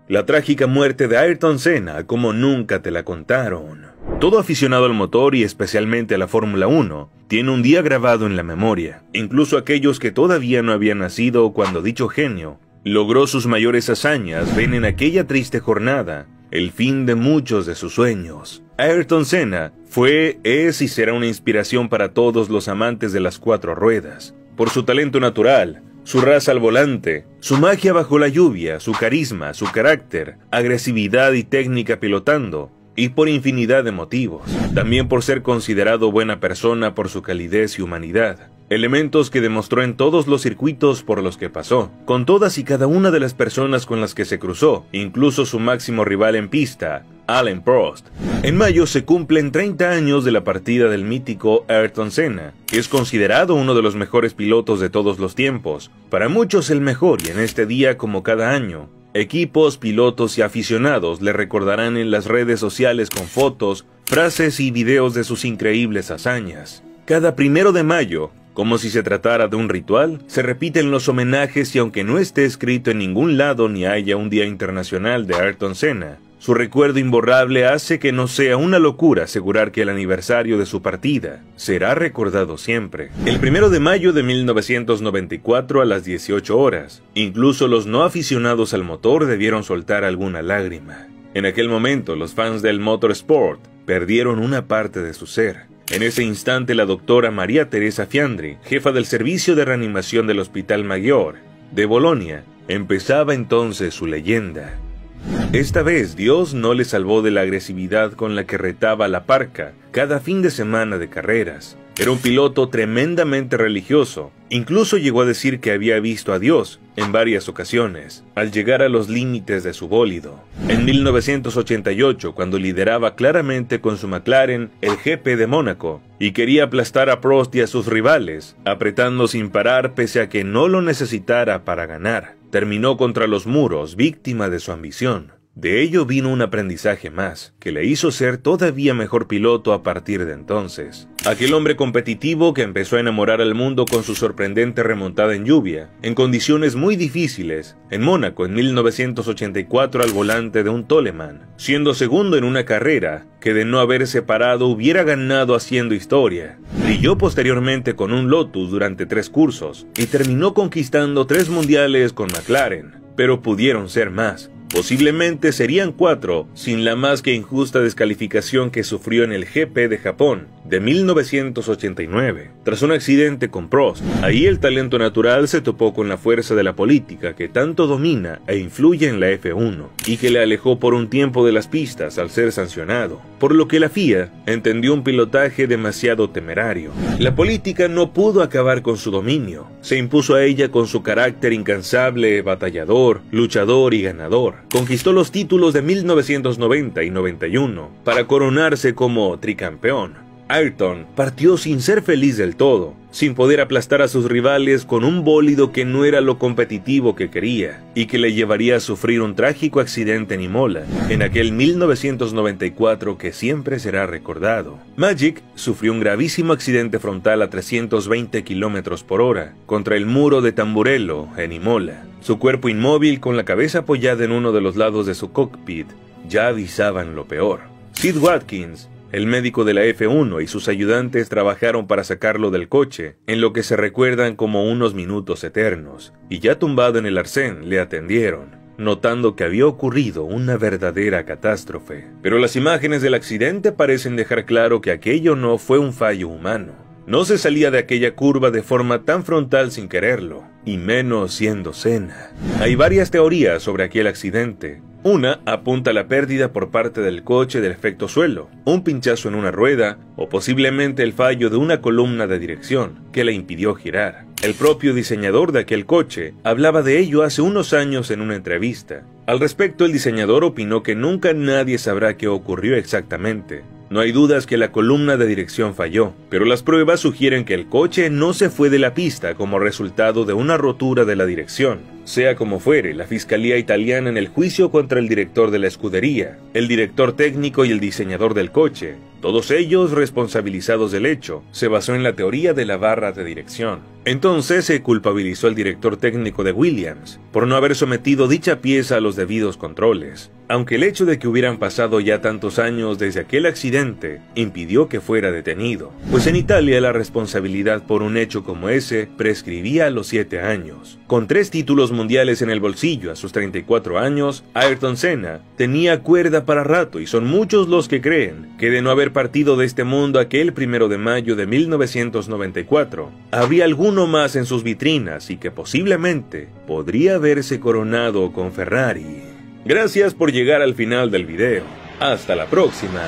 La trágica muerte de Ayrton Senna como nunca te la contaron. Todo aficionado al motor y especialmente a la Fórmula 1 tiene un día grabado en la memoria, incluso aquellos que todavía no habían nacido cuando dicho genio logró sus mayores hazañas. Ven en aquella triste jornada el fin de muchos de sus sueños. Ayrton Senna fue, es y será una inspiración para todos los amantes de las cuatro ruedas, por su talento natural, su raza al volante, su magia bajo la lluvia, su carisma, su carácter, agresividad y técnica pilotando, y por infinidad de motivos. También por ser considerado buena persona por su calidez y humanidad, elementos que demostró en todos los circuitos por los que pasó, con todas y cada una de las personas con las que se cruzó, incluso su máximo rival en pista, Alain Prost. En mayo se cumplen 30 años de la partida del mítico Ayrton Senna, que es considerado uno de los mejores pilotos de todos los tiempos, para muchos el mejor, y en este día, como cada año, equipos, pilotos y aficionados le recordarán en las redes sociales con fotos, frases y videos de sus increíbles hazañas. Cada 1 de mayo, como si se tratara de un ritual, se repiten los homenajes y aunque no esté escrito en ningún lado ni haya un día internacional de Ayrton Senna, su recuerdo imborrable hace que no sea una locura asegurar que el aniversario de su partida será recordado siempre. El 1 de mayo de 1994 a las 18 horas, incluso los no aficionados al motor debieron soltar alguna lágrima. En aquel momento, los fans del motorsport perdieron una parte de su ser. En ese instante, la doctora María Teresa Fiandri, jefa del servicio de reanimación del Hospital Maggiore de Bolonia, empezaba entonces su leyenda. Esta vez Dios no le salvó de la agresividad con la que retaba la parca cada fin de semana de carreras. Era un piloto tremendamente religioso, incluso llegó a decir que había visto a Dios en varias ocasiones, al llegar a los límites de su bólido. En 1988, cuando lideraba claramente con su McLaren el GP de Mónaco, y quería aplastar a Prost y a sus rivales, apretando sin parar pese a que no lo necesitara para ganar, terminó contra los muros, víctima de su ambición. De ello vino un aprendizaje más, que le hizo ser todavía mejor piloto a partir de entonces. Aquel hombre competitivo que empezó a enamorar al mundo con su sorprendente remontada en lluvia, en condiciones muy difíciles, en Mónaco en 1984 al volante de un Toleman, siendo segundo en una carrera que de no haberse parado hubiera ganado haciendo historia. Brilló posteriormente con un Lotus durante 3 cursos y terminó conquistando 3 mundiales con McLaren, pero pudieron ser más. Posiblemente serían 4, sin la más que injusta descalificación que sufrió en el GP de Japón de 1989, tras un accidente con Prost. Ahí el talento natural se topó con la fuerza de la política que tanto domina e influye en la F1, y que le alejó por un tiempo de las pistas al ser sancionado, por lo que la FIA entendió un pilotaje demasiado temerario. La política no pudo acabar con su dominio, se impuso a ella con su carácter incansable, batallador, luchador y ganador. Conquistó los títulos de 1990 y 91 para coronarse como tricampeón. Ayrton partió sin ser feliz del todo, sin poder aplastar a sus rivales con un bólido que no era lo competitivo que quería, y que le llevaría a sufrir un trágico accidente en Imola, en aquel 1994 que siempre será recordado. Magic sufrió un gravísimo accidente frontal a 320 km/h contra el muro de Tamburello en Imola. Su cuerpo inmóvil con la cabeza apoyada en uno de los lados de su cockpit ya avisaban lo peor. Sid Watkins, el médico de la F1 y sus ayudantes trabajaron para sacarlo del coche, en lo que se recuerdan como unos minutos eternos, y ya tumbado en el arcén le atendieron, notando que había ocurrido una verdadera catástrofe. Pero las imágenes del accidente parecen dejar claro que aquello no fue un fallo humano. No se salía de aquella curva de forma tan frontal sin quererlo, y menos siendo Senna. Hay varias teorías sobre aquel accidente. Una apunta a la pérdida por parte del coche del efecto suelo, un pinchazo en una rueda o posiblemente el fallo de una columna de dirección que la impidió girar. El propio diseñador de aquel coche hablaba de ello hace unos años en una entrevista. Al respecto, el diseñador opinó que nunca nadie sabrá qué ocurrió exactamente. No hay dudas que la columna de dirección falló, pero las pruebas sugieren que el coche no se fue de la pista como resultado de una rotura de la dirección. Sea como fuere, la Fiscalía italiana en el juicio contra el director de la escudería, el director técnico y el diseñador del coche, todos ellos responsabilizados del hecho, se basó en la teoría de la barra de dirección. Entonces se culpabilizó al director técnico de Williams por no haber sometido dicha pieza a los debidos controles, aunque el hecho de que hubieran pasado ya tantos años desde aquel accidente impidió que fuera detenido, pues en Italia la responsabilidad por un hecho como ese prescribía a los 7 años. Con 3 títulos mundiales en el bolsillo a sus 34 años, Ayrton Senna tenía cuerda para rato, y son muchos los que creen que de no haber partido de este mundo aquel 1 de mayo de 1994, habría alguno más en sus vitrinas y que posiblemente podría haberse coronado con Ferrari. Gracias por llegar al final del video. Hasta la próxima.